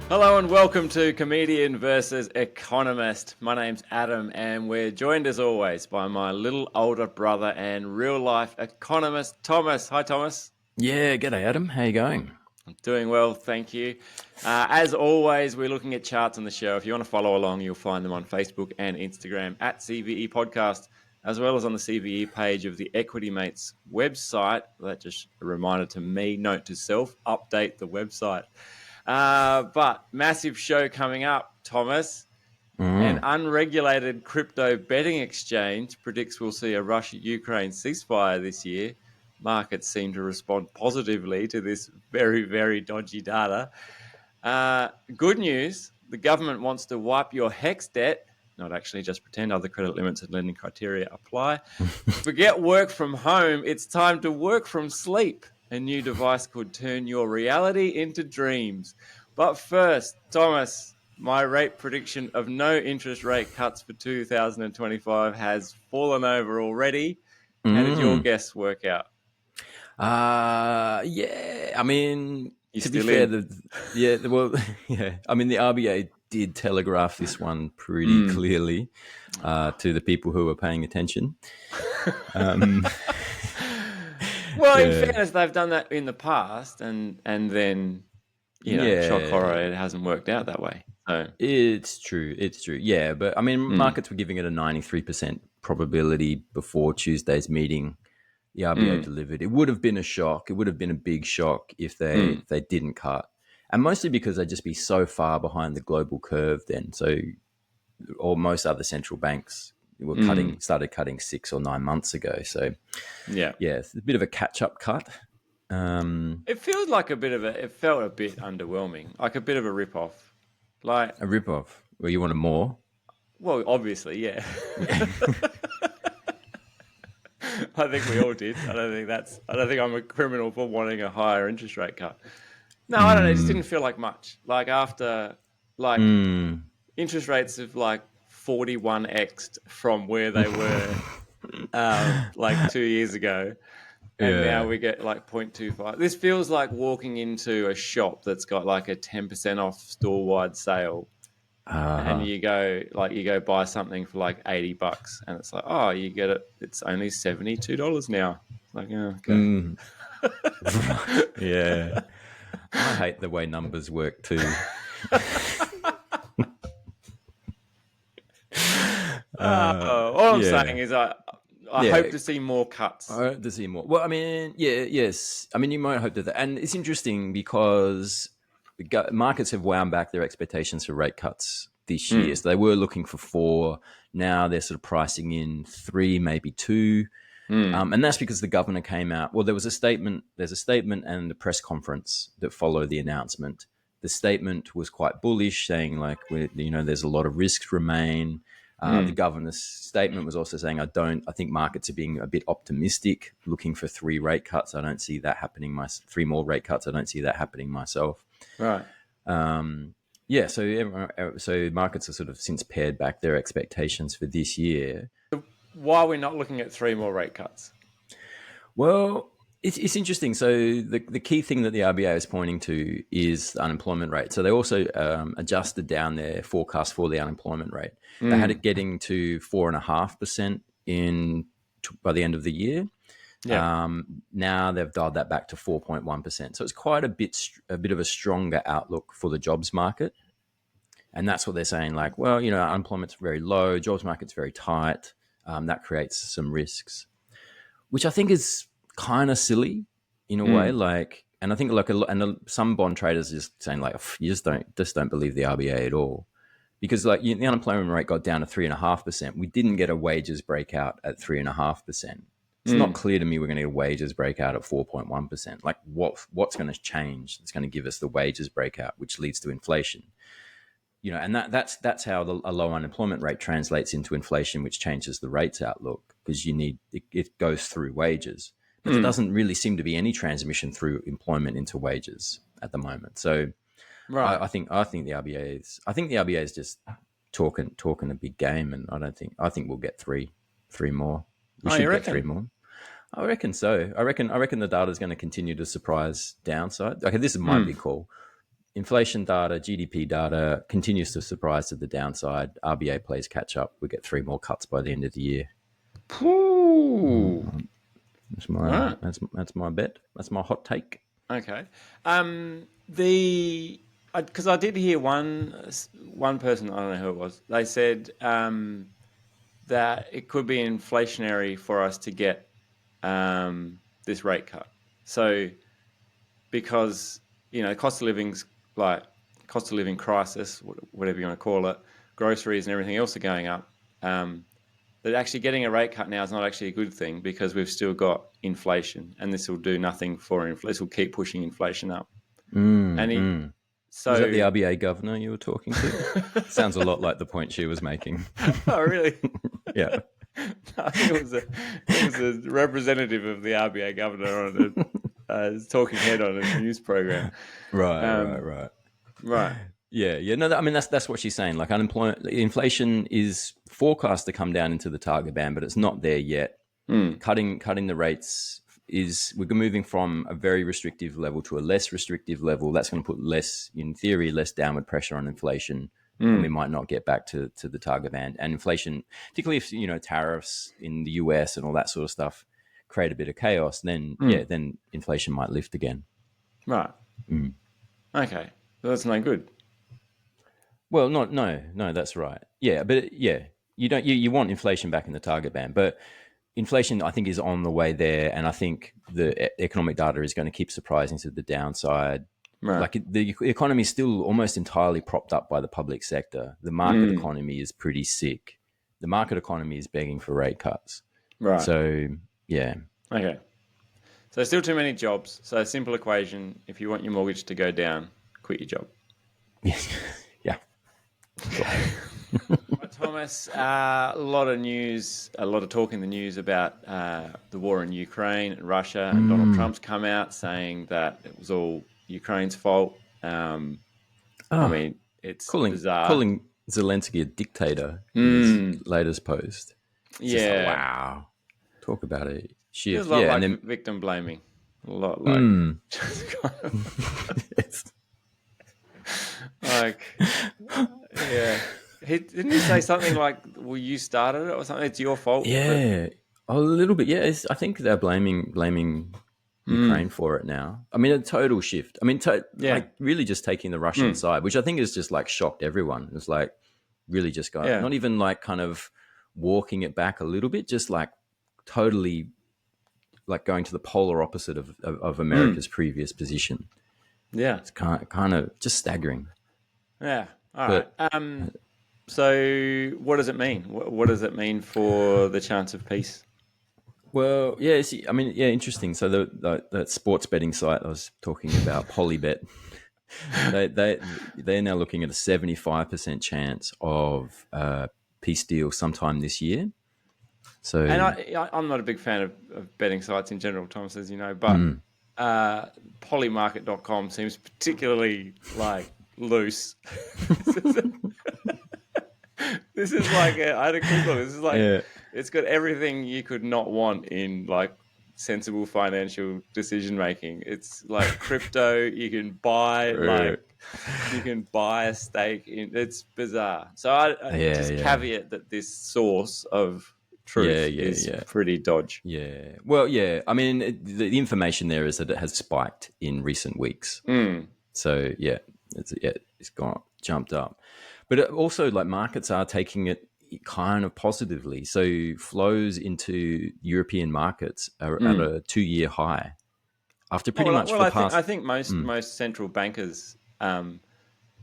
Hello and welcome to Comedian versus Economist. My name's Adam and we're joined as always by my little older brother and real life economist, Thomas. Hi, Thomas. Yeah, g'day Adam. How you going? I'm doing well, thank you. As always, we're looking at charts on the show. If you want to follow along, you'll find them on Facebook and Instagram at CVE Podcast, as well as on the CVE page of the Equity Mates website. That's just a reminder to me, note to self, update the website. But massive show coming up, Thomas. An unregulated crypto betting exchange predicts we'll see a Russia-Ukraine ceasefire this year. Markets seem to respond positively to this very, very dodgy data. Good news, the government wants to wipe your HEX debt. Not actually, just pretend other credit limits and lending criteria apply. Forget work from home. It's time to work from sleep. A new device could turn your reality into dreams. But first, Thomas, my rate prediction of no interest rate cuts for 2025 has fallen over already. How did your guess work out? Yeah. I mean, You to be still fair, in? yeah. I mean, the RBA did telegraph this one pretty clearly to the people who were paying attention. Well, in Yeah, fairness, they've done that in the past, and then shock horror, yeah. it hasn't worked out that way. So It's true. It's true. Yeah, but I mean, markets were giving it a 93% probability before Tuesday's meeting. The RBA delivered. It would have been a shock. It would have been a big shock if they didn't cut, and mostly because they'd just be so far behind the global curve then. So, or most other central banks were started cutting 6 or 9 months ago. So, yeah, yeah, it's a bit of a catch-up cut. it feels like it felt a bit underwhelming, like a bit of a rip-off. Like, A rip-off. Well, you wanted more? well, obviously, yeah. Yeah. I think we all did. I don't think I'm a criminal for wanting a higher interest rate cut. No, I don't know. It just didn't feel like much. Like after, like interest rates have like 41x'd from where they were like 2 years ago. And now Yeah. we get like 0.25. This feels like walking into a shop that's got like a 10% off store-wide sale. And you go buy something for like $80 and it's like, oh, you get it. It's only $72 now. It's like, oh, okay. Yeah. I hate the way numbers work too. All I'm Yeah. saying is I Yeah. hope to see more cuts. I hope to see more. Well, I mean, yeah, yes. I mean, you might hope to that. And it's interesting because markets have wound back their expectations for rate cuts this year. So they were looking for 4. Now they're sort of pricing in 3, maybe 2. And that's because the governor came out. Well, there's a statement and the press conference that followed the announcement. The statement was quite bullish, saying like, there's a lot of risks remain. The governor's statement was also saying, I think markets are being a bit optimistic, looking for 3 rate cuts. I don't see that happening. 3 more rate cuts. I don't see that happening myself. Right. Yeah. So markets have sort of since pared back their expectations for this year. Why are we not looking at 3 more rate cuts? Well, it's interesting. So the key thing that the RBA is pointing to is the unemployment rate. So they also adjusted down their forecast for the unemployment rate. They had it getting to 4.5% by the end of the year. Yeah. Now they've dialed that back to 4.1%. So it's quite a bit of a stronger outlook for the jobs market. And that's what they're saying. Like, well, unemployment's very low, jobs market's very tight. That creates some risks, which I think is kind of silly in a way. Like, and I think some bond traders are just saying like, you just don't believe the RBA at all, because like the unemployment rate got down to 3.5%. We didn't get a wages breakout at 3.5%. It's not clear to me we're going to get a wages breakout at 4.1%. Like, what's going to change? It's going to give us the wages breakout, which leads to inflation. And that's how a low unemployment rate translates into inflation, which changes the rates outlook, because it goes through wages. But there doesn't really seem to be any transmission through employment into wages at the moment. So Right. I think the RBA is just talking a big game, and I think we'll get three more. We You should get 3 reckon? more. I reckon so. I reckon the data is going to continue to surprise downside. Okay, this is my big call. inflation data, GDP data continues to surprise to the downside. RBA plays catch up. We get 3 more cuts by the end of the year. Ooh. That's my Right. that's my bet. That's my hot take. Okay. Because I did hear one person, I don't know who it was. They said that it could be inflationary for us to get this rate cut. So because cost of living crisis, whatever you want to call it, groceries and everything else are going up. That actually getting a rate cut now is not actually a good thing because we've still got inflation, and this will do nothing for inflation. This will keep pushing inflation up. Was that the So, RBA governor you were talking to? Sounds a lot like the point she was making. oh really? Yeah. No, it was a representative of the RBA governor on a talking head on a news program. Right. Right. Yeah. No, I mean that's what she's saying. Like inflation is forecast to come down into the target band, but it's not there yet. Cutting the rates we're moving from a very restrictive level to a less restrictive level. That's going to put in theory, less downward pressure on inflation, and we might not get back to the target band. And inflation, particularly if tariffs in the US and all that sort of stuff create a bit of chaos, then then inflation might lift again. Right. Okay. So that's no good. Well, no, that's right. Yeah, but you want inflation back in the target band, but inflation, I think, is on the way there, and I think the economic data is going to keep surprising to the downside. Right. Like the economy is still almost entirely propped up by the public sector. The market economy is pretty sick. The market economy is begging for rate cuts. Right. So, yeah. Okay. So still too many jobs. So a simple equation: if you want your mortgage to go down, quit your job. Yeah. Thomas, a lot of news, a lot of talk in the news about the war in Ukraine and Russia, and Donald Trump's come out saying that it was all Ukraine's fault. I mean, it's bizarre. Calling Zelensky a dictator in his latest post. It's just like, wow. Talk about a shift. There's a lot like then, victim blaming. A lot like... just kind of, like, yeah. Didn't he say something like, well, you started it or something? It's your fault? Yeah, a little bit. Yeah, I think they're blaming Ukraine for it now. I mean, a total shift. I mean, like really just taking the Russian side, which I think has just like shocked everyone. It's like really just got not even like kind of walking it back a little bit, just like totally like going to the polar opposite of America's previous position. Yeah. It's kind of just staggering. Yeah. All right. So what does it mean? What does it mean for the chance of peace? Well, yeah, I mean, yeah, interesting. So the sports betting site I was talking about, Polybet, they're now looking at a 75% chance of peace deal sometime this year. So, and I'm not a big fan of betting sites in general, Thomas, as you know, but polymarket.com seems particularly like loose. This is like I had a quick look. This is like it's got everything you could not want in like sensible financial decision making. It's like crypto. You can buy you can buy a stake in. It's bizarre. So I just caveat that this source of truth is pretty dodge. Yeah. Well, yeah. I mean, the information there is that it has spiked in recent weeks. So yeah, it's jumped up. But also, like, markets are taking it kind of positively. So flows into European markets are at a 2-year high. After pretty much for the past... I think most central bankers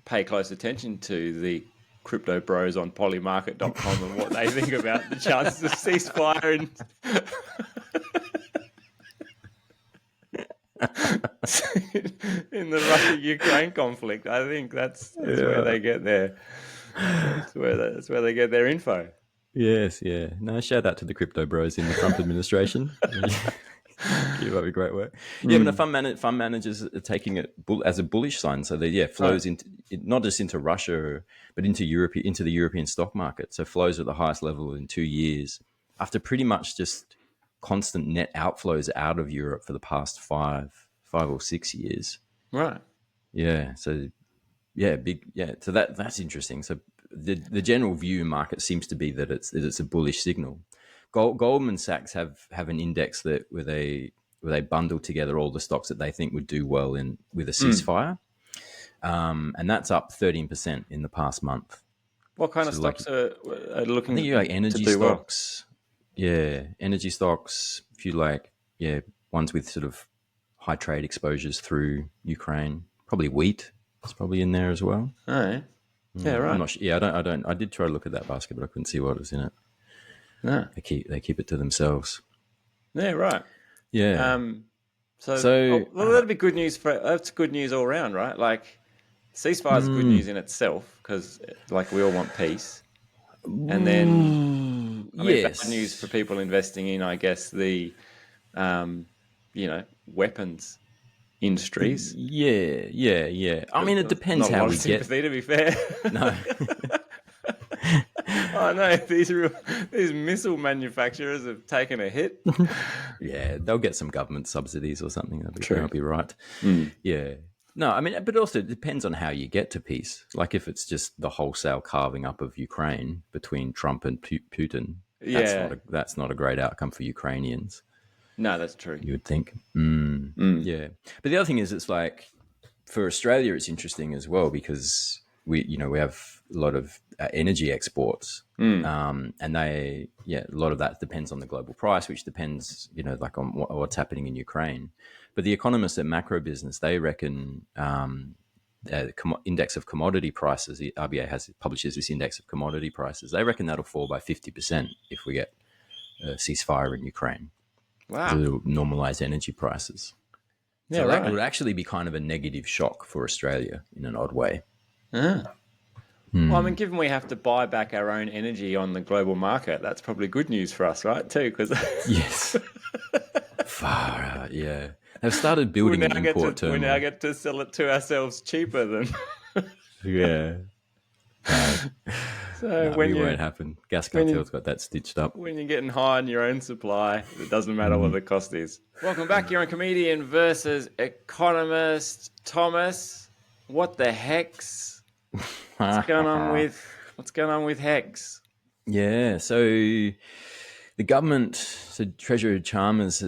pay close attention to the crypto bros on polymarket.com and what they think about the chances of ceasefire and... in the Russia-Ukraine conflict. I think that's where they get their that's where they get their info. Yes, yeah. No, shout out to the crypto bros in the Trump administration. Keep up your great work. Yeah, but the fund managers are taking it as a bullish sign. So they flows into not just into Russia, but into Europe, into the European stock market. So flows at the highest level in 2 years after pretty much just constant net outflows out of Europe for the past 5 or 6 years. Right. Yeah. So Yeah, big. Yeah, so that's interesting. So the general view in market seems to be that it's a bullish signal. Goldman Sachs have an index that where they bundle together all the stocks that they think would do well in with a ceasefire, and that's up 13% in the past month. What kind of So like stocks are I think looking you like to energy do well? stocks, yeah, energy stocks. If you like, yeah, ones with sort of high trade exposures through Ukraine, probably wheat is probably in there as well. Oh, yeah. Yeah, I'm right. not sure. Yeah, I don't. I did try to look at that basket, but I couldn't see what was in it. No. They keep it to themselves. Yeah, right. Yeah. Um, so, So well, that'd be good news that's good news all around, right? Like, ceasefire is good news in itself because, like, we all want peace. And then, I mean, bad news for yes. people investing in, I guess, the, um, weapons industries. Yeah. Yeah. Yeah. I mean, it depends Not a how lot of we get. sympathy, to be fair. No. Oh no, these missile manufacturers have taken a hit. Yeah, they'll get some government subsidies or something. True. They'll be right. Mm. Yeah. No, I mean, but also it depends on how you get to peace. Like if it's just the wholesale carving up of Ukraine between Trump and Putin, Yeah. that's not a great outcome for Ukrainians. No, that's true. You would think. Mm. Yeah, but the other thing is, it's like for Australia, it's interesting as well because we have a lot of energy exports, and a lot of that depends on the global price, which depends, like on what's happening in Ukraine. But the economists at Macro Business, they reckon index of commodity prices. The RBA publishes this index of commodity prices. They reckon that'll fall by 50% if we get a ceasefire in Ukraine. Wow. It'll normalize energy prices. Yeah, So that right. would actually be kind of a negative shock for Australia in an odd way. Ah. Well, I mean, given we have to buy back our own energy on the global market, that's probably good news for us, right? Too, because Yes. Far out, yeah. They've started we building now an get import to we now terminal. get to sell it to ourselves cheaper than. Yeah. So No, we won't happen. Gas when cartel's you got that stitched up. when you're getting high on your own supply, it doesn't matter what the cost is. Welcome back. You're on Comedian versus Economist. Thomas, what the hex? What's going on with Hex? Yeah, so the government, so Treasurer Chalmers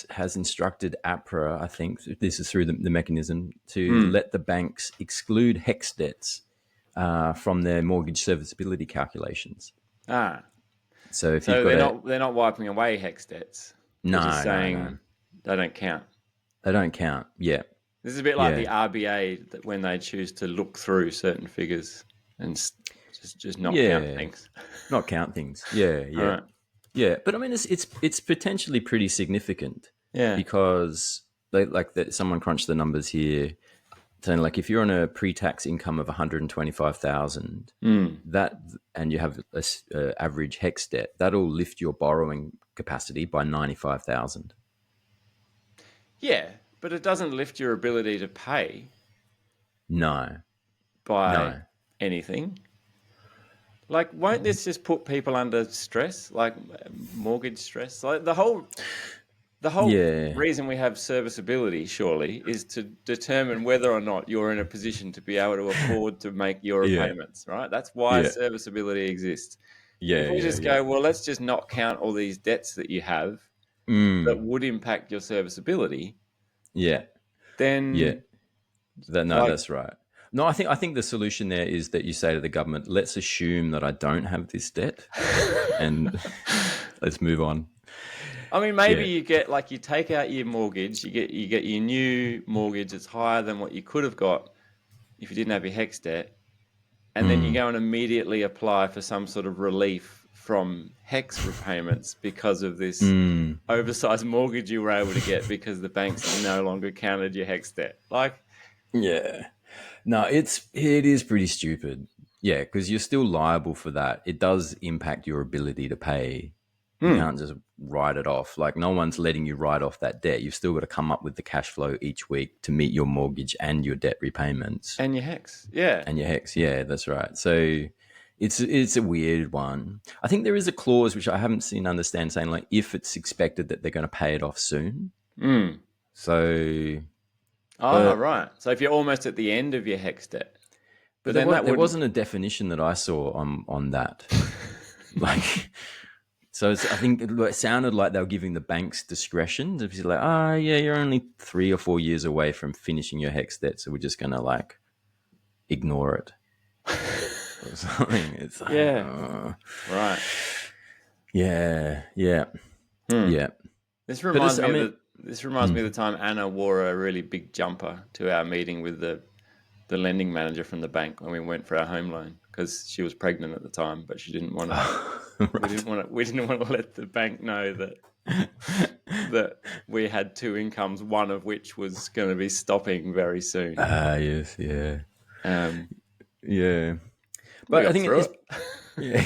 has instructed APRA, I think this is through the mechanism, to let the banks exclude HEX debts from their mortgage serviceability calculations. Ah, So if you've so got they're not wiping away Hex debts. They're just no, saying they don't count. they don't count. Yeah, This is a bit like yeah, the RBA that when they choose to look through certain figures and just not count yeah, things. not count things. Yeah, All yeah, right. yeah. But I mean, it's potentially pretty significant Yeah. because someone crunched the numbers here, saying like if you're on a pre-tax income of 125,000, that and you have a average HEX debt, that'll lift your borrowing capacity by 95,000. Yeah, but it doesn't lift your ability to pay No, by no. anything. Like, won't this just put people under stress, like mortgage stress? Like the whole Yeah, reason we have serviceability, surely, is to determine whether or not you're in a position to be able to afford to make your yeah, repayments, right? That's why yeah, serviceability exists. If yeah, we yeah, just yeah. go, well, let's just not count all these debts that you have that would impact your serviceability, Yeah, yeah. then No, like, that's right. No, I think the solution there is that you say to the government, let's assume that I don't have this debt and let's move on. I mean, maybe Yeah. you get like you take out your mortgage, you get your new mortgage that's higher than what you could have got if you didn't have your HEX debt, and then you go and immediately apply for some sort of relief from HEX repayments because of this oversized mortgage you were able to get because the banks no longer counted your HEX debt. Like, Yeah. No, it is pretty stupid. Yeah, because you're still liable for that. It does impact your ability to pay. You can't just write it off. Like no one's letting you write off that debt. You've still got to come up with the cash flow each week to meet your mortgage and your debt repayments and your HEX, yeah. and your HEX. Yeah, that's right. So it's a weird one. I think there is a clause which I haven't seen understand saying like if it's expected that they're going to pay it off soon. So, Oh, but right. So if you're almost at the end of your HEX debt. But then there wasn't a definition that I saw on that. Like, so I think it sounded like they were giving the banks discretion. If you're like, yeah, you're only 3 or 4 years away from finishing your HEX debt, so we're just going to like ignore it or something. It's like, right. Yeah. This reminds me of the time Anna wore a really big jumper to our meeting with the lending manager from the bank when we went for our home loan, because she was pregnant at the time, but she didn't want to. Right. We didn't want to let the bank know that we had two incomes, one of which was going to be stopping very soon. Yes, yeah, yeah. But I think it's yeah.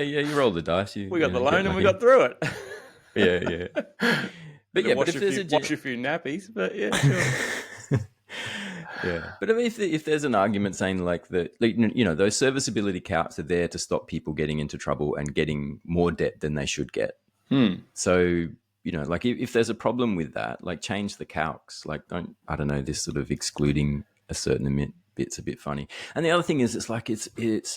You roll the dice. We got the loan and we got through it. Yeah. But wash a few nappies. But yeah, sure. Yeah, but I mean, if there's an argument saying like that, those serviceability caps are there to stop people getting into trouble and getting more debt than they should get. So like if there's a problem with that, like change the calcs. Like this sort of excluding a certain bit's a bit funny. And the other thing is, it's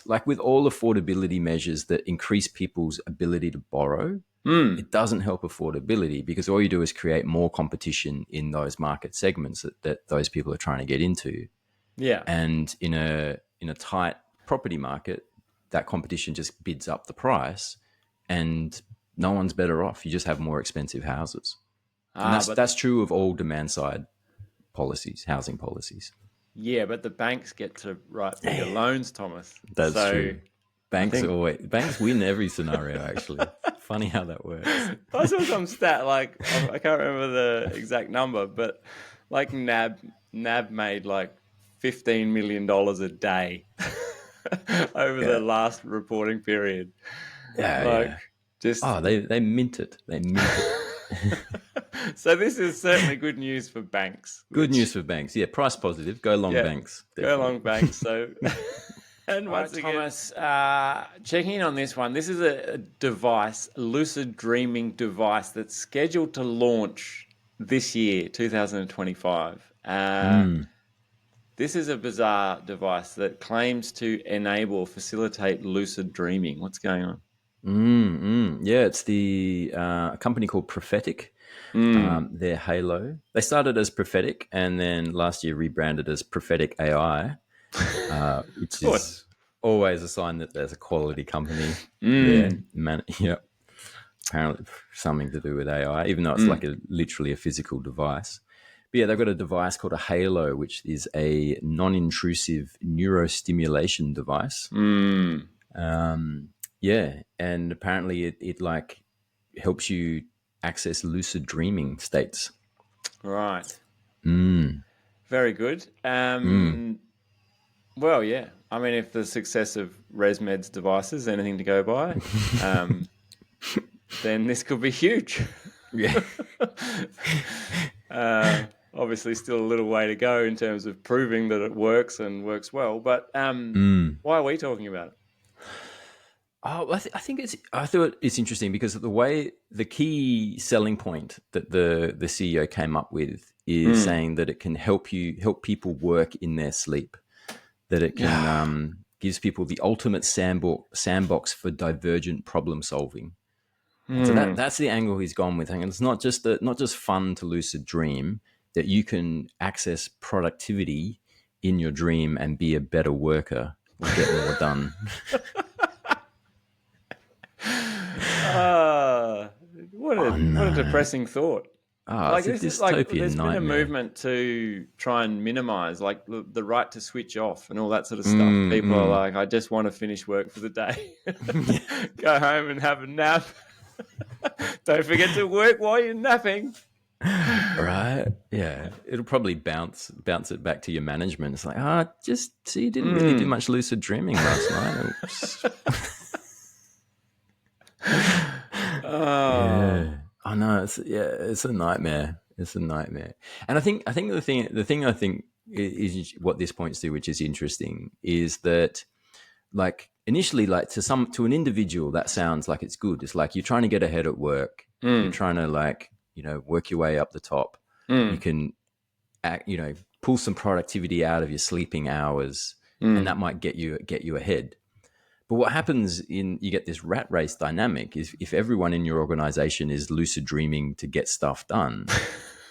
like with all affordability measures that increase people's ability to borrow. It doesn't help affordability, because all you do is create more competition in those market segments that those people are trying to get into. Yeah. And in a tight property market, that competition just bids up the price and no one's better off. You just have more expensive houses. And that's true of all demand side policies, housing policies. Yeah, but the banks get to write bigger loans, Thomas. That's true. Banks win every scenario, actually. Funny how that works. I saw some stat, like, I can't remember the exact number, but like NAB made like $15 million a day over the last reporting period. They mint it. They mint it. So this is certainly good news for banks. Good news for banks. Yeah, price positive. Go long banks. Definitely. Go long banks. So... And once again, Thomas, checking in on this one. This is a device, a lucid dreaming device that's scheduled to launch this year, 2025. This is a bizarre device that claims to enable, facilitate lucid dreaming. What's going on? Yeah, it's the company called Prophetic. Their Halo. They started as Prophetic and then last year rebranded as Prophetic AI. Which is always a sign that there's a quality company there. Apparently something to do with AI, even though it's like literally a physical device. But yeah, they've got a device called a Halo, which is a non-intrusive neurostimulation device. And apparently it like helps you access lucid dreaming states. Right. Very good. Well, yeah. I mean, if the success of ResMed's devices is anything to go by, then this could be huge. Yeah. Obviously, still a little way to go in terms of proving that it works and works well. But why are we talking about it? Oh, I thought it's interesting because the key selling point that the CEO came up with is saying that it can help people work in their sleep. That it can gives people the ultimate sandbox for divergent problem solving. So that's the angle he's gone with. And it's not just fun to lucid dream, that you can access productivity in your dream and be a better worker or get more done. What a depressing thought. It's a dystopian there's nightmare. been a movement to try and minimize like the right to switch off and all that sort of stuff. People are like, I just want to finish work for the day, go home and have a nap. Don't forget to work while you're napping. Right? Yeah. It'll probably bounce it back to your management. It's like, you didn't really do much lucid dreaming last night. Yeah. Oh no, it's a nightmare. It's a nightmare. And I think the thing I think is what this points to, which is interesting, is that like initially, like to an individual, that sounds like it's good. It's like you're trying to get ahead at work. You're trying to work your way up the top. You can pull some productivity out of your sleeping hours, and that might get you ahead. But what happens you get this rat race dynamic is if everyone in your organization is lucid dreaming to get stuff done,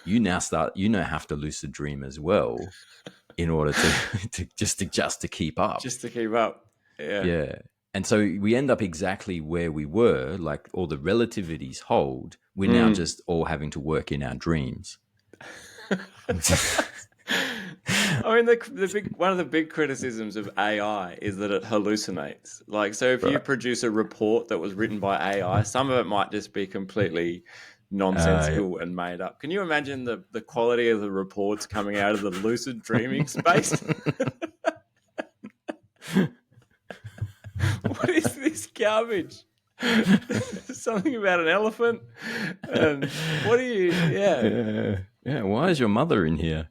you now have to lucid dream as well in order to just to keep up. Just to keep up. Yeah. Yeah. And so we end up exactly where we were, like all the relativities hold. We're now just all having to work in our dreams. I mean, one of the big criticisms of AI is that it hallucinates. Like, so if you produce a report that was written by AI, some of it might just be completely nonsensical and made up. Can you imagine the quality of the reports coming out of the lucid dreaming space? What is this garbage? Something about an elephant. And what do you? Yeah. Why is your mother in here?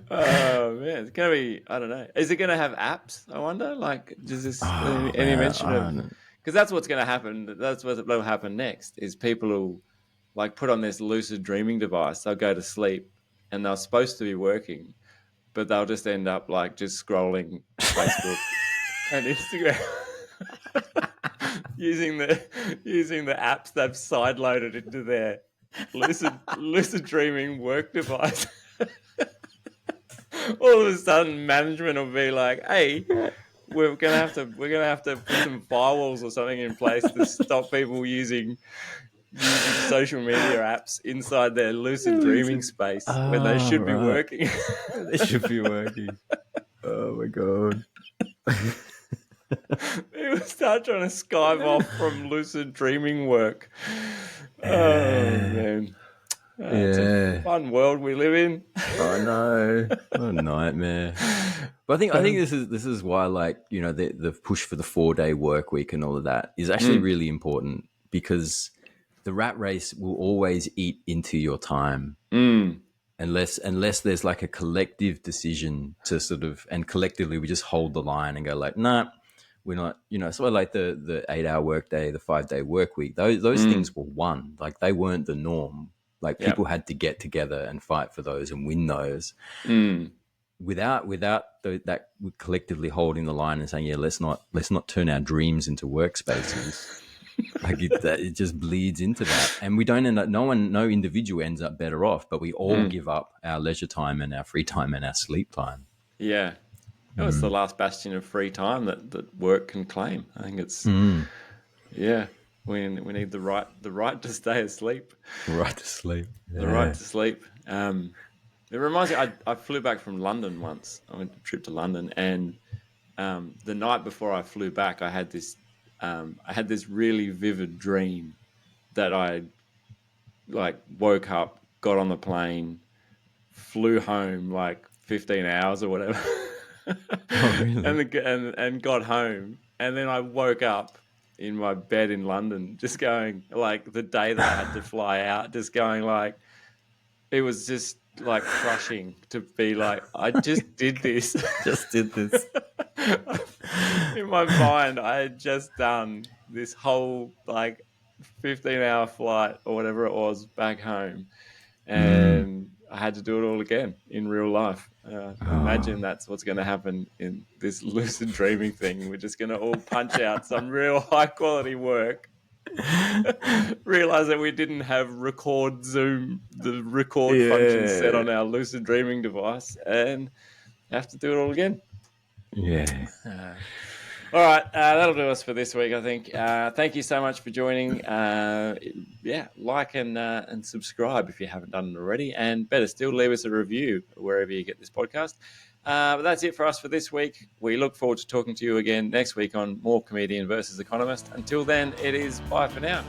Oh man, it's gonna be. I don't know. Is it gonna have apps? I wonder. Like, does this any mention of? Because that's what's gonna happen. That's what will happen next. Is people will like put on this lucid dreaming device. They'll go to sleep, and they're supposed to be working, but they'll just end up like just scrolling Facebook and Instagram. using the apps they've sideloaded into their lucid dreaming work device. All of a sudden, management will be like, "Hey, we're gonna have to put some firewalls or something in place to stop people using social media apps inside their lucid dreaming space when they should be working." They should be working. Oh my god. People start trying to Skype off from lucid dreaming work. Oh man. It's a fun world we live in. I know. What a nightmare. But I think this is why, like, you know, the push for the 4-day work week and all of that is actually really important, because the rat race will always eat into your time. Unless there's like a collective decision to sort of, and collectively we just hold the line and go like, nah, we're not, you know, sort of like the 8-hour workday, the 5-day work week. Those things were won. Like, they weren't the norm. Like, people had to get together and fight for those and win those. Without that collectively holding the line and saying, yeah, let's not turn our dreams into workspaces. Like, it just bleeds into that, and we don't end up. No individual ends up better off, but we all give up our leisure time and our free time and our sleep time. Yeah, that was the last bastion of free time that work can claim. I think it's yeah. We need the right to stay asleep. Right to sleep. Yeah. The right to sleep. It reminds me. I flew back from London once. I went on a trip to London, and the night before I flew back, I had this really vivid dream that I like woke up, got on the plane, flew home like 15 hours or whatever, Oh, really? and got home, and then I woke up in my bed in London, just going like the day that I had to fly out, just going like it was just like crushing to be like, I just did this. Just did this. In my mind, I had just done this whole like 15-hour flight or whatever it was back home, and I had to do it all again in real life. Imagine that's what's going to happen in this lucid dreaming thing. We're just going to all punch out some real high quality work. Realize that we didn't have the record function set on our lucid dreaming device, and have to do it all again. Yeah. All right, that'll do us for this week, I think. Thank you so much for joining. Like and subscribe if you haven't done it already, and better still, leave us a review wherever you get this podcast. But that's it for us for this week. We look forward to talking to you again next week on more Comedian versus Economist. Until then, it is bye for now.